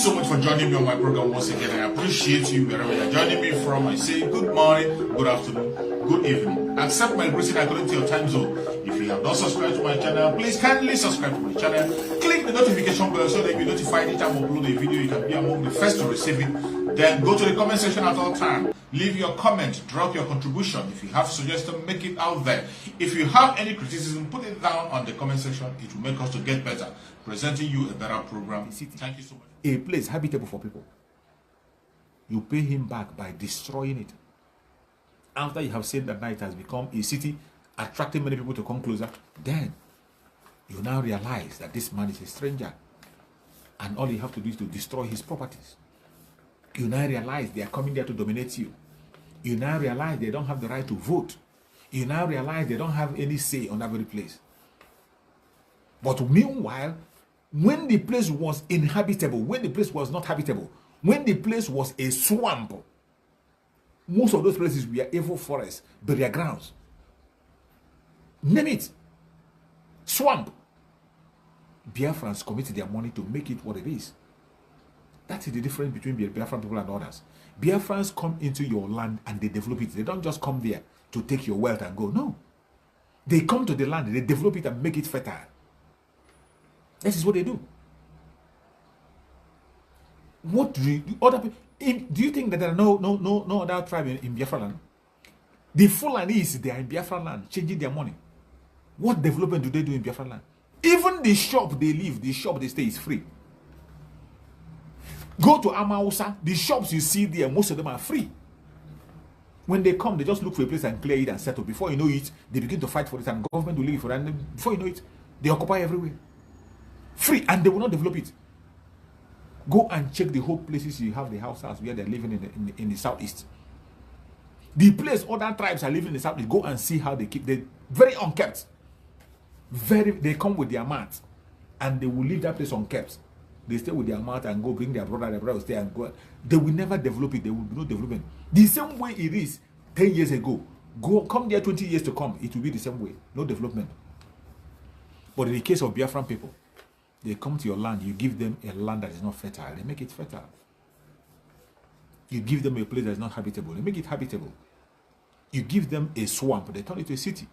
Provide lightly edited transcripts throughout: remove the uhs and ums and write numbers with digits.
so much for joining me on my program once again. I appreciate you wherever you're joining me from. I say good morning, good afternoon, good evening. Accept my greeting according to your time zone. If you have not subscribed to my channel, please kindly subscribe to my channel. Click the notification bell so that you'll be notified anytime I upload a video. You can be among the first to receive it. Then go to the comment section at all times. Leave your comment, drop your contribution. If you have suggestions, make it out there. If you have any criticism, put it down on the comment section. It will make us to get better, presenting you a better program. Thank you so much. A place habitable for people. You pay him back by destroying it. After you have said that now it has become a city attracting many people to come closer, then you now realize that this man is a stranger and all you have to do is to destroy his properties. You now realize they are coming there to dominate you. You now realize they don't have the right to vote. You now realize they don't have any say on that very place. But meanwhile, when the place was inhabitable, when the place was not habitable, when the place was a swamp, most of those places were evil forests, burial grounds. Name it. Swamp. Biafrans committed their money to make it what it is. That is the difference between Biafran people and others. Biafrans come into your land and they develop it. They don't just come there to take your wealth and go. No. They come to the land, they develop it and make it fertile. This is what they do. What do other people? Do you think that there are no other tribe in Biafra land? The Fulanis, they are in Biafra land, changing their money. What development do they do in Biafra land? Even the shop they live, the shop they stay is free. Go to Amausa, the shops you see there, most of them are free. When they come, they just look for a place and clear it and settle. Before you know it, they begin to fight for it and government will leave for it. And before you know it, they occupy everywhere. Free, and they will not develop it. Go and check the whole places you have the houses where they're living in the southeast. The place other tribes are living in the southeast, go and see how they keep. They're very unkept. They come with their mat and they will leave that place unkept. They stay with their mat and go bring their brother will stay and go. They will never develop it. There will be no development. The same way it is 10 years ago. Come there 20 years to come. It will be the same way. No development. But in the case of Biafran people, they come to your land, you give them a land that is not fertile, they make it fertile. You give them a place that is not habitable, they make it habitable. You give them a swamp, they turn it to a city.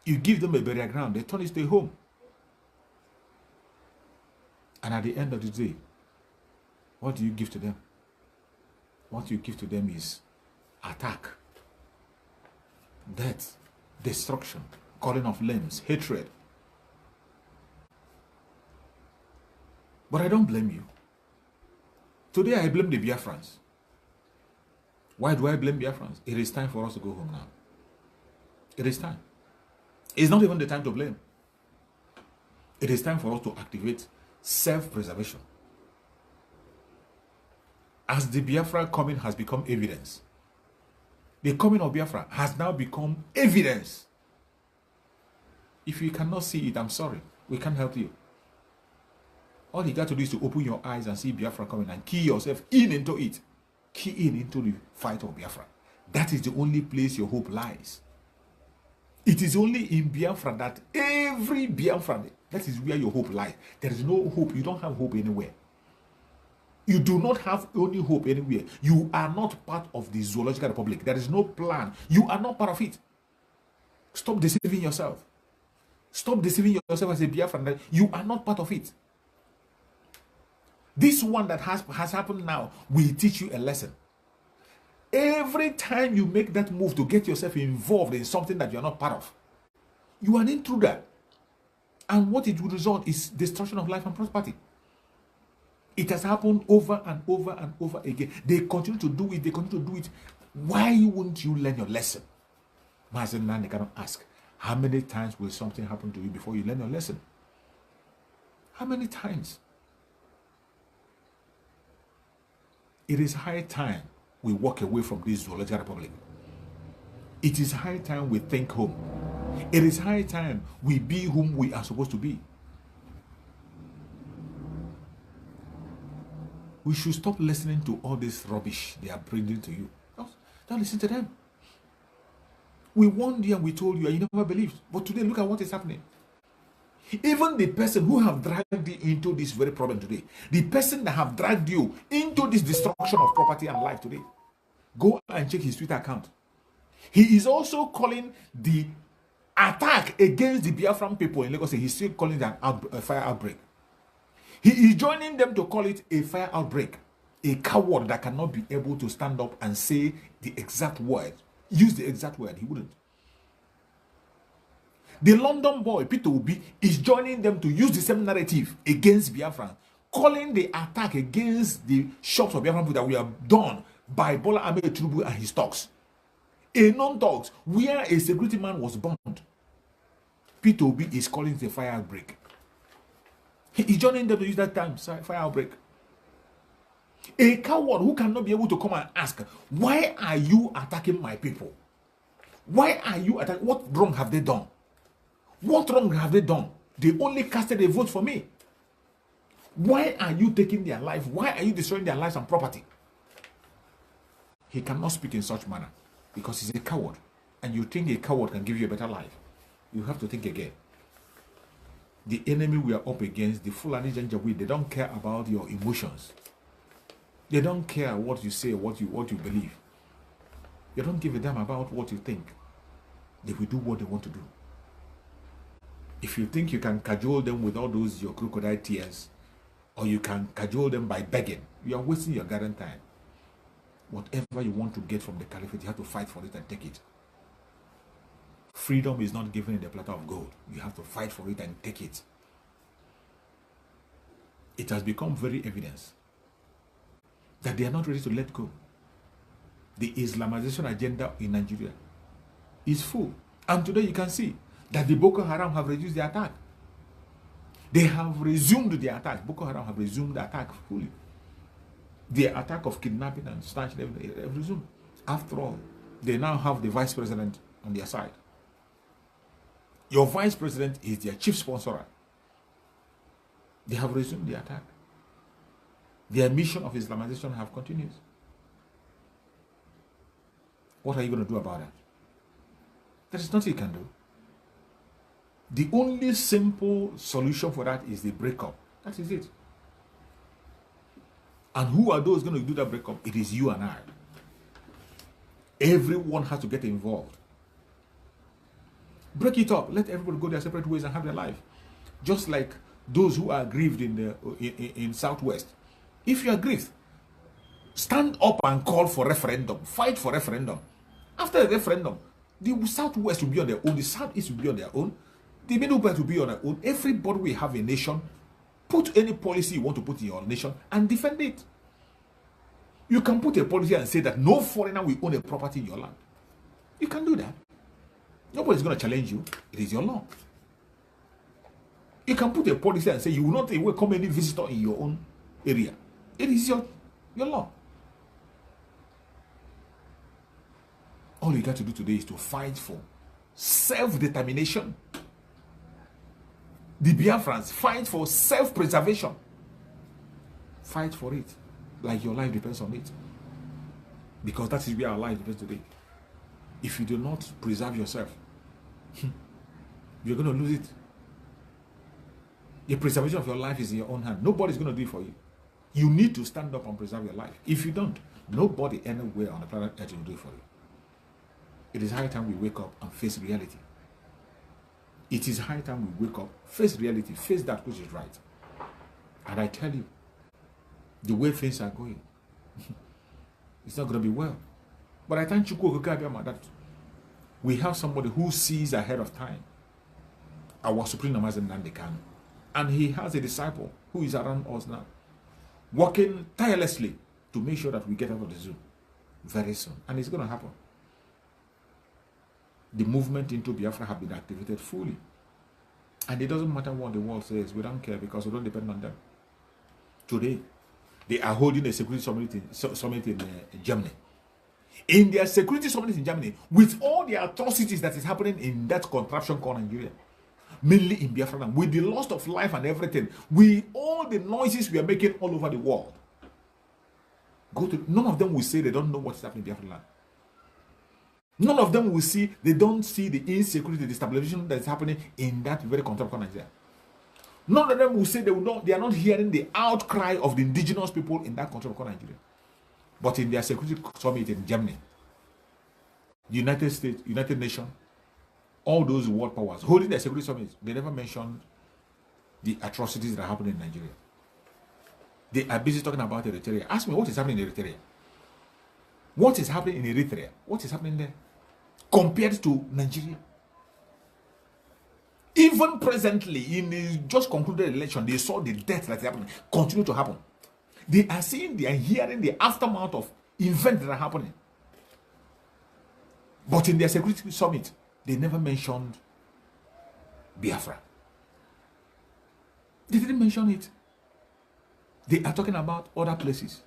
You give them a burial ground, they turn it to a home. And at the end of the day, what do you give to them? What you give to them is attack, death, destruction, calling of limbs, hatred. But I don't blame you. Today I blame the Biafrans. Why do I blame Biafrans? It is time for us to go home now. It is time. It's not even the time to blame. It is time for us to activate self-preservation. As the Biafra coming has become evidence, the coming of Biafra has now become evidence. If you cannot see it, I'm sorry. We can't help you. All you got to do is to open your eyes and see Biafra coming and key yourself in into it. Key in into the fight of Biafra. That is the only place your hope lies. It is only in Biafra that every Biafran, that is where your hope lies. There is no hope. You don't have hope anywhere. You do not have any hope anywhere. You are not part of the Zoological Republic. There is no plan. You are not part of it. Stop deceiving yourself. Stop deceiving yourself as a Biafran. You are not part of it. This one that has happened now will teach you a lesson. Every time you make that move to get yourself involved in something that you are not part of, you are an intruder. And what it will result is destruction of life and property. It has happened over and over and over again. They continue to do it. They continue to do it. Why wouldn't you learn your lesson? Mazen Nani cannot ask, how many times will something happen to you before you learn your lesson? How many times? It is high time we walk away from this Zoological Republic. It is high time we think home. It is high time we be whom we are supposed to be. We should stop listening to all this rubbish they are bringing to you. Don't listen to them. We warned you and we told you and you never believed. But today, look at what is happening. Even the person who have dragged you into this very problem today, the person that have dragged you into this destruction of property and life today, go and check his Twitter account. He is also calling the attack against the Biafran people in Lagos. He's still calling it a fire outbreak. He is joining them to call it a fire outbreak. A coward that cannot be able to stand up and say the exact word. Use the exact word. He wouldn't. The London boy, Peter Obi, is joining them to use the same narrative against Biafra, calling the attack against the shops of Biafran people that we have done by Bola Ahmed Tinubu and his talks. A non-talks where a security man was burned. Peter Obi is calling it a fire outbreak. He is joining them to use that term, fire outbreak. A coward who cannot be able to come and ask, why are you attacking my people? Why are you attacking? What wrong have they done? What wrong have they done? They only casted a vote for me. Why are you taking their life? Why are you destroying their lives and property? He cannot speak in such manner because he's a coward. And you think a coward can give you a better life. You have to think again. The enemy we are up against, the Fulani Janjaweed, they don't care about your emotions. They don't care what you say, what you believe. They don't give a damn about what you think. They will do what they want to do. If you think you can cajole them with all those your crocodile tears, or you can cajole them by begging, you are wasting your garden time. Whatever you want to get from the caliphate, you have to fight for it and take it. Freedom is not given in the platter of gold. You have to fight for it and take it. It has become very evident that they are not ready to let go. The Islamization agenda in Nigeria is full. And today you can see that the Boko Haram have reduced the attack. They have resumed the attack. Boko Haram have resumed the attack fully. The attack of kidnapping and snatching, they have resumed. After all, they now have the vice president on their side. Your vice president is their chief sponsor. They have resumed the attack. Their mission of Islamization have continued. What are you going to do about that? There is nothing you can do. The only simple solution for that is the breakup. That is it. And who are those going to do that breakup? It is you and I. Everyone has to get involved. Break it up. Let everybody go their separate ways and have their life. Just like those who are grieved in Southwest. If you are grieved, stand up and call for referendum. Fight for referendum. After the referendum, the Southwest will be on their own. The Southeast will be on their own. The Middle Belt will be on their own. Everybody will have a nation. Put any policy you want to put in your nation and defend it. You can put a policy and say that no foreigner will own a property in your land. You can do that. Nobody's going to challenge you. It is your law. You can put a policy and say you will not welcome any visitor in your own area. It is your law. All you got to do today is to fight for self-determination. The Biafrans fight for self-preservation. Fight for it like your life depends on it. Because that is where our life depends today. If you do not preserve yourself, you're going to lose it. The preservation of your life is in your own hand. Nobody's going to do it for you. You need to stand up and preserve your life. If you don't, nobody anywhere on the planet Earth will do it for you. It is high time we wake up and face reality. It is high time we wake up, face reality, face that which is right. And I tell you, the way things are going, it's not going to be well. But I thank you that we have somebody who sees ahead of time. Our Supreme Namaste Nandekan. And he has a disciple who is around us now, working tirelessly to make sure that we get out of the zoo very soon. And it's going to happen. The movement into Biafra have been activated fully. And it doesn't matter what the world says. We don't care because we don't depend on them. Today, they are holding a security summit in Germany. In their security summit in Germany, with all the atrocities that is happening in that contraption called Nigeria, mainly in Biafra land, with the loss of life and everything, with all the noises we are making all over the world, none of them will say they don't know what's happening in Biafra land. None of them will see, they don't see the insecurity, the destabilization that is happening in that very contraption Nigeria. None of them will say they are not hearing the outcry of the indigenous people in that country called Nigeria. But in their security summit in Germany, United States, United Nations, all those world powers holding their security summit, they never mentioned the atrocities that happen in Nigeria. They are busy talking about Eritrea. Ask me what is happening in Eritrea. What is happening in Eritrea? What is happening there compared to Nigeria? Even presently, in the just concluded election, they saw the death that is happening continue to happen. They are seeing, they are hearing the aftermath of events that are happening. But in their security summit, they never mentioned Biafra. They didn't mention it. They are talking about other places.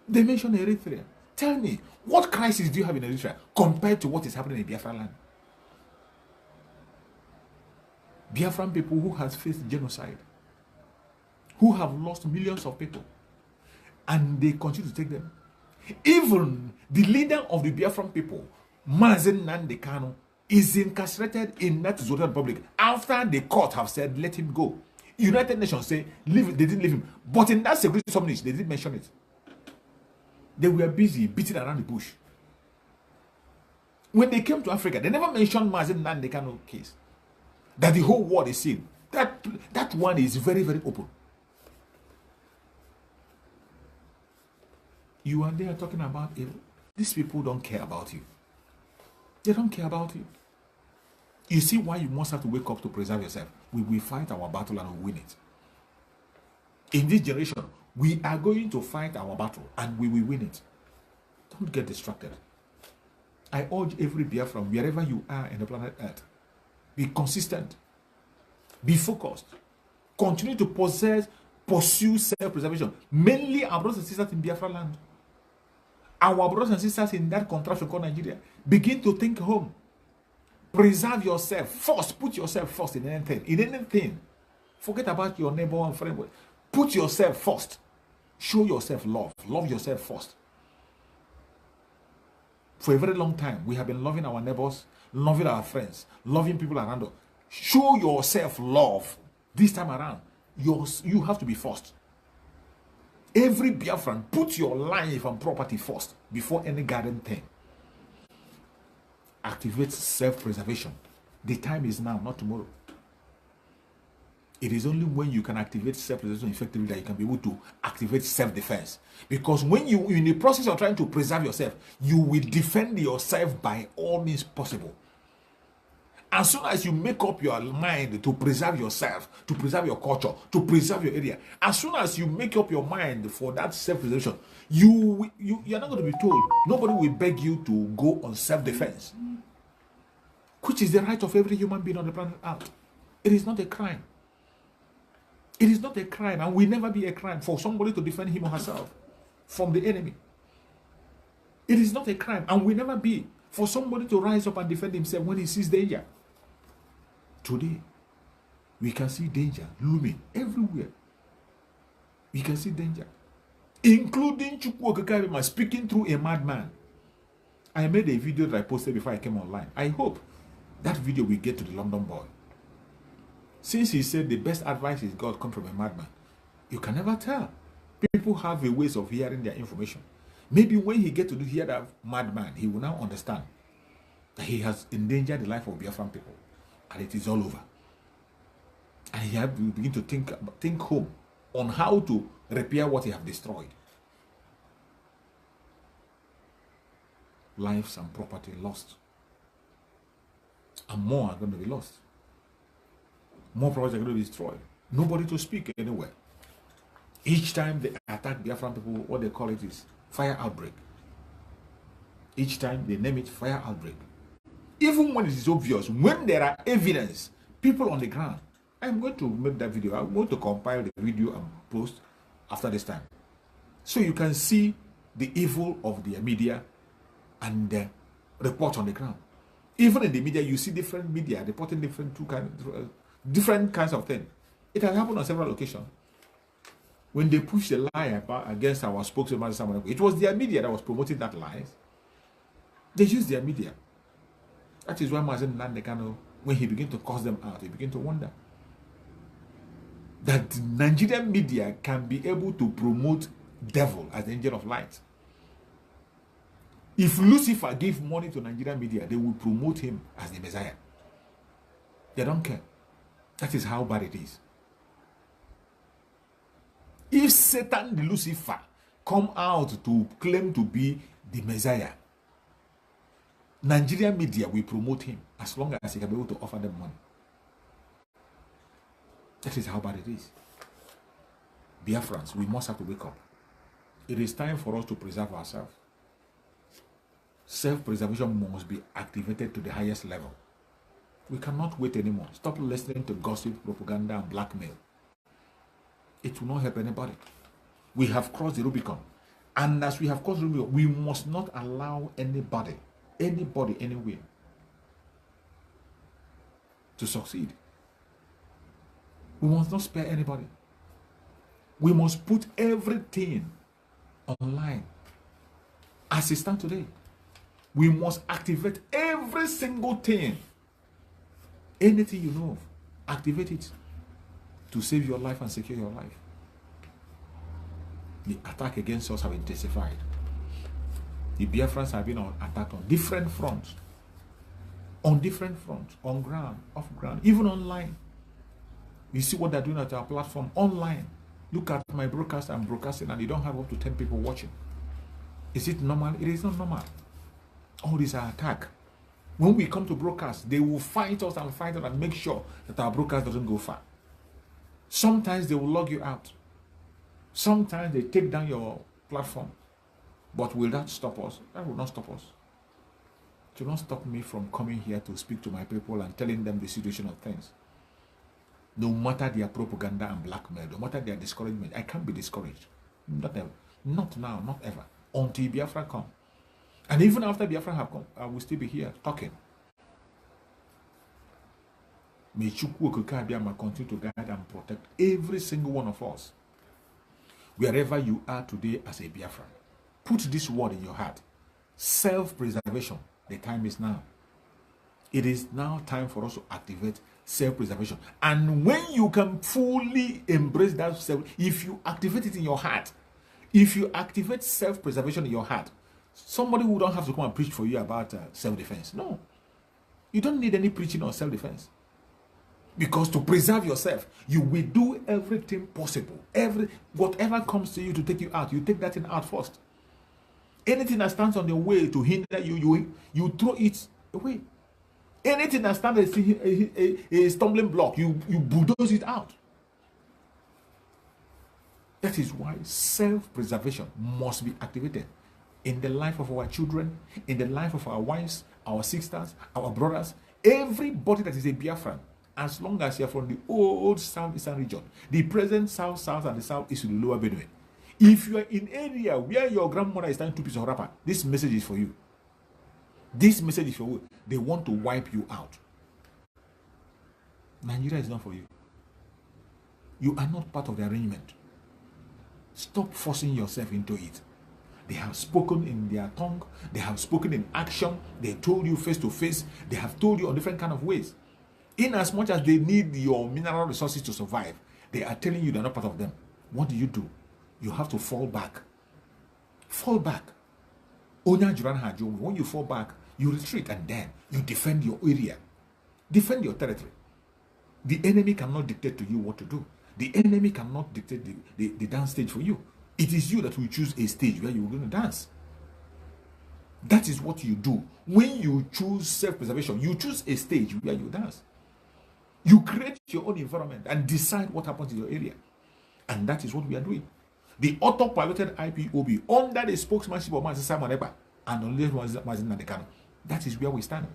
They mentioned Eritrea. Tell me, what crisis do you have in Eritrea compared to what is happening in Biafra land? Biafran people who have faced genocide, who have lost millions of people, and they continue to take them. Even the leader of the Biafran people, Mazen Nnamdi Kanu, is incarcerated in that Zota Republic after the court have said let him go. United Nations say leave, they didn't leave him, but in that security summit they didn't mention it. They were busy beating around the bush. When they came to Africa, they never mentioned Mazen Nnamdi Kanu case that the whole world is seeing. That one is very, very open. You and they are talking about evil. These people don't care about you. They don't care about you. You see why you must have to wake up to preserve yourself. We will fight our battle and we win it. In this generation, we are going to fight our battle and we will win it. Don't get distracted. I urge every Biafran, wherever you are in the planet Earth, be consistent, be focused, continue to pursue self-preservation. Mainly our brothers and sisters in Biafra land. Our brothers and sisters in that contraction called Nigeria, begin to think home. Preserve yourself first. Put yourself first in anything. In anything. Forget about your neighbor and friend. Put yourself first. Show yourself love. Love yourself first. For a very long time, we have been loving our neighbors, loving our friends, loving people around us. Show yourself love. This time around, you have to be first. Every Biafran, put your life and property first before any garden thing. Activate self-preservation. The time is now, not tomorrow. It is only when you can activate self-preservation effectively that you can be able to activate self-defense. Because when you, in the process of trying to preserve yourself, you will defend yourself by all means possible. As soon as you make up your mind to preserve yourself, to preserve your culture, to preserve your area, as soon as you make up your mind for that self-preservation, you're not going to be told. Nobody will beg you to go on self-defense, which is the right of every human being on the planet Earth. It is not a crime. It is not a crime, and will never be a crime for somebody to defend him or herself from the enemy. It is not a crime, and will never be for somebody to rise up and defend himself when he sees danger. Today, we can see danger looming everywhere. We can see danger, including Chukwu Okekabima speaking through a madman. I made a video that I posted before I came online. I hope that video will get to the London boy. Since he said the best advice is God comes from a madman, you can never tell. People have a ways of hearing their information. Maybe when he gets to hear that madman, he will now understand that he has endangered the life of Biafran people, and it is all over. And he has to begin to think home on how to repair what he has destroyed. Lives and property lost, and more are going to be lost. More property are going to be destroyed. Nobody to speak anywhere. Each time they attack Biafran people, what they call it is fire outbreak. Each time they name it fire outbreak. Even when it is obvious, when there are evidence, people on the ground. I'm going to make that video. I'm going to compile the video and post after this time, so you can see the evil of the media and the report on the ground. Even in the media, you see different media reporting different kinds of things. It has happened on several occasions. When they pushed the lie against our spokesman, it was their media that was promoting that lie. They used their media. That is why Mazen Nnamdi Kanu, when he began to curse them out, he began to wonder. that Nigerian media can be able to promote devil as the angel of light. If Lucifer gave money to Nigerian media, they will promote him as the Messiah. They don't care. That is how bad it is. If Satan, the Lucifer, come out to claim to be the Messiah, Nigerian media will promote him as long as he can be able to offer them money. That is how bad it is. Biafrans, we must have to wake up. It is time for us to preserve ourselves. Self-preservation must be activated to the highest level. We cannot wait anymore. Stop listening to gossip, propaganda, and blackmail. It will not help anybody. We have crossed the Rubicon. And as we have crossed the Rubicon, we must not allow anybody, anywhere, to succeed. We must not spare anybody. We must put everything online as it stands today. We must activate every single thing. Anything you know of, activate it to save your life and secure your life. The attack against us have intensified. The Biafrans have been attacked on different fronts. On different fronts. On ground, off ground, even online. You see what they're doing at our platform online. Look at my broadcast. I'm broadcasting and you don't have up to 10 people watching. Is it normal? It is not normal. All these are attack. When we come to broadcast, they will fight us and make sure that our broadcast doesn't go far. Sometimes they will log you out. Sometimes they take down your platform. But will that stop us? That will not stop us. It will not stop me from coming here to speak to my people and telling them the situation of things. No matter their propaganda and blackmail, no matter their discouragement, I can't be discouraged. Not ever. Not now, not ever. Until Biafra come. And even after Biafra have come, I will still be here talking. May Chukwu Okike continue to guide and protect every single one of us. Wherever you are today as a Biafran, put this word in your heart. Self-preservation. The time is now. It is now time for us to activate self-preservation. And when you can fully embrace that if you activate it in your heart, if you activate self-preservation in your heart, somebody who don't have to come and preach for you about self-defense. No. You don't need any preaching on self-defense. Because to preserve yourself, you will do everything possible. Whatever comes to you to take you out, you take that thing out first. Anything that stands on your way to hinder you, you throw it away. Anything that stands as a stumbling block, you bulldoze it out. That is why self-preservation must be activated in the life of our children, in the life of our wives, our sisters, our brothers, everybody that is a Biafran, as long as you're from the old Southeastern region, the present South, and the Southeast to the Lower Benue. If you are in area where your grandmother is tying 2 pieces of wrapper, this message is for you. This message is for you. They want to wipe you out. Nigeria is not for you. You are not part of the arrangement. Stop forcing yourself into it. They have spoken in their tongue. They have spoken in action. They told you face to face. They have told you on different kind of ways. In as much as they need your mineral resources to survive, they are telling you they're not part of them. What do? You have to fall back. Fall back. When you fall back, you retreat and then you defend your area. Defend your territory. The enemy cannot dictate to you what to do. The enemy cannot dictate the dance stage for you. It is you that will choose a stage where you're going to dance. That is what you do. When you choose self-preservation, you choose a stage where you dance. You create your own environment and decide what happens in your area. And that is what we are doing. The auto-piloted IPOB under the spokesmanship of Mazi Simon Ekpa and only Mazi Nadekano. That is where we stand.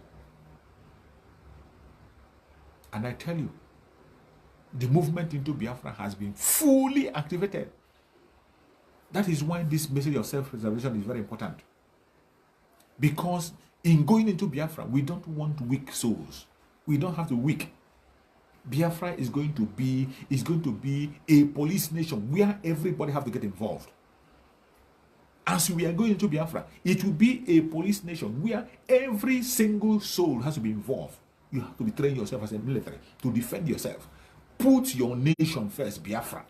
And I tell you, the movement into Biafra has been fully activated. That is why this message of self-preservation is very important. Because in going into Biafra, we don't want weak souls. We don't have to weak. Biafra is going to be a police nation where everybody have to get involved. As we are going into Biafra, it will be a police nation where every single soul has to be involved. You have to be trained yourself as a military to defend yourself. Put your nation first, Biafra.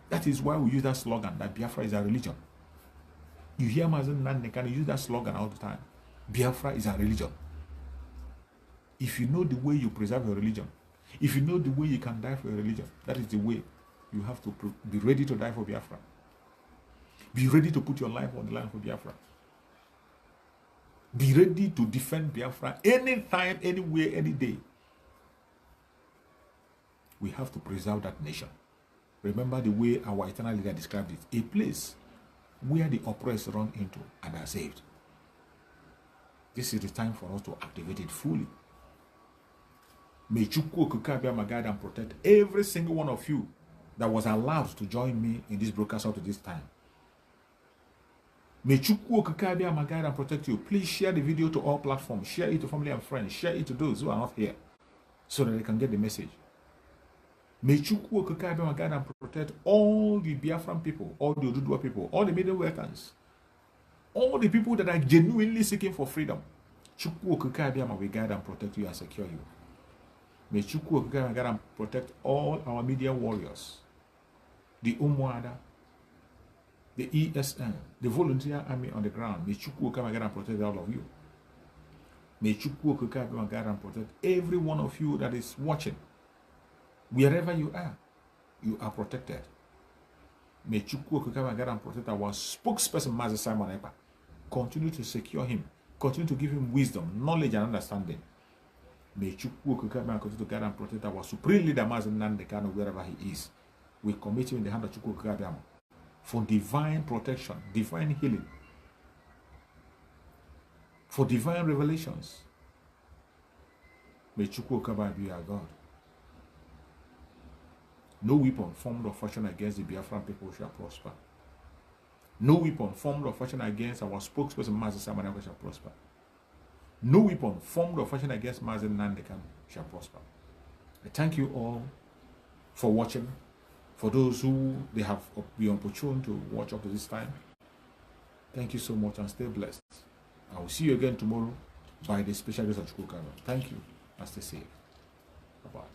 That is why we use that slogan that Biafra is a religion. You hear Mazen Nandekan use that slogan all the time. Biafra is a religion. If you know the way you preserve your religion, if you know the way you can die for your religion, that is the way you have to be ready to die for Biafra. Be ready to put your life on the line for Biafra. Be ready to defend Biafra anytime, anywhere, any day. We have to preserve that nation. Remember the way our eternal leader described it. A place where the oppressed run into and are saved. This is the time for us to activate it fully. May Chukwu Okike guide and protect every single one of you that was allowed to join me in this broadcast up to this time. May Chukwu Okike guide and protect you. Please share the video to all platforms. Share it to family and friends. Share it to those who are not here so that they can get the message. May Chukwu Okike guide and protect all the Biafran people, all the Odudua people, all the Middle Westerners, all the people that are genuinely seeking for freedom. Chukwu Okike will guide and protect you and secure you. May Chukwu Okike guide and protect all our media warriors, the Umuada, the ESN, the volunteer army on the ground. May Chukwu Okike guide and protect all of you. May Chukwu Okike guide and protect every one of you that is watching. Wherever you are protected. May Chukwu Okike guide and protect our spokesperson, Master Simon Ekpa. Continue to secure him. Continue to give him wisdom, knowledge, and understanding. May Chukwu Okike continue to guide and protect our supreme leader, Master Nandekano, wherever he is. We commit him in the hand of Chukwu Okike for divine protection, divine healing, for divine revelations. May Chukwu Okike be our God. No weapon formed or fashioned against the Biafran people shall prosper. No weapon formed or fashioned against our spokesperson, Master Simon Ekpa, shall prosper. No weapon formed or fashioned against Master Nandekan shall prosper. I thank you all for watching. For those who they have been opportune to watch up to this time, thank you so much and stay blessed. I will see you again tomorrow by the special grace of Chukwu. Thank you and stay safe. Bye-bye.